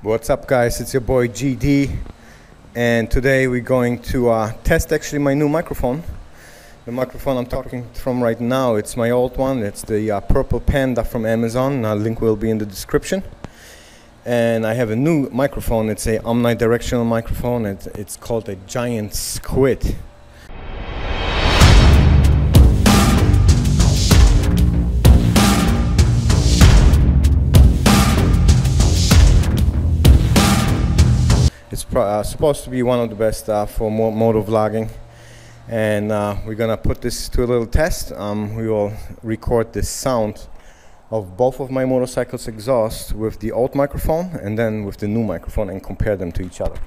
What's up, guys? It's your boy GD, and today we're going to test actually my new microphone. The microphone I'm talking from right now, it's my old one. It's the Purple Panda from Amazon. Link will be in the description. And I have a new microphone. It's a Omnidirectional microphone. It's called a Giant Squid. It's supposed to be one of the best for motovlogging, and we're gonna put this to a little test. We will record the sound of both of my motorcycles' exhaust with the old microphone and then with the new microphone and compare them to each other.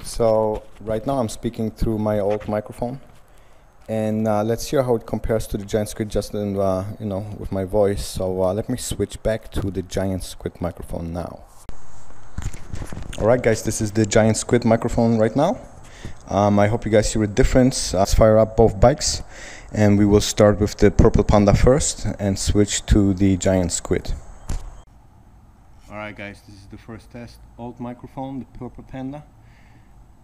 So right now I'm speaking through my old microphone, and let's hear how it compares to the Giant Squid just in with my voice. So let me switch back to the Giant Squid microphone now. Alright guys, this is the Giant Squid microphone right now. I hope you guys hear a difference. Let's fire up both bikes, and we will start with the Purple Panda first and switch to the Giant Squid. Alright guys, this is the first test. Old microphone, the Purple Panda.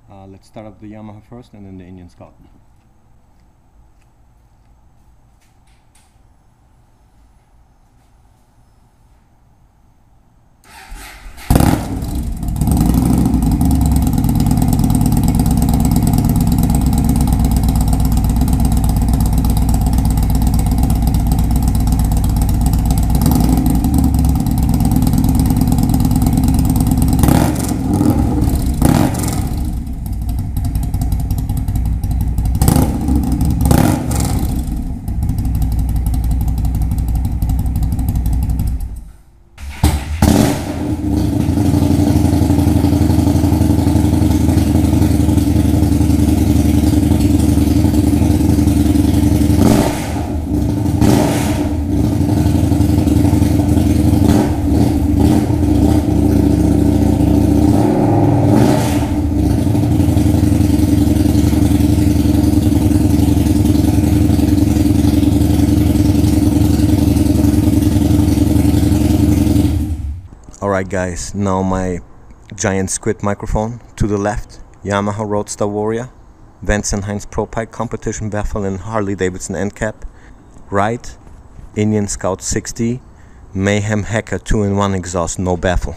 Let's start up the Yamaha first and then the Indian Scout. Alright guys, now my Giant Squid microphone. To the left, Yamaha Roadstar Warrior, Vance & Hines Pro Pike Competition Baffle and Harley Davidson end cap. Right, Indian Scout 60, Mayhem Hacker 2-in-1 exhaust, no baffle.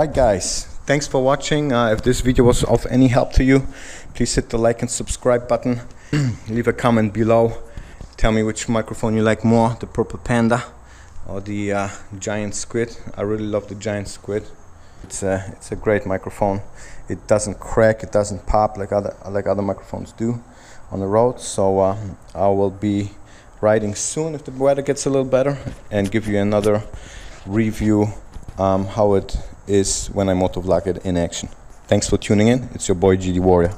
Alright guys, thanks for watching. If this video was of any help to you, please hit the like and subscribe button. Leave a comment below. Tell me which microphone you like more, the Purple Panda or the giant Squid. I really love the giant Squid. It's a great microphone. It doesn't crack, it doesn't pop like other microphones do on the road. So I will be riding soon if the weather gets a little better and give you another review how it is when I motovlog it in action. Thanks for tuning in. It's your boy gdwarrior.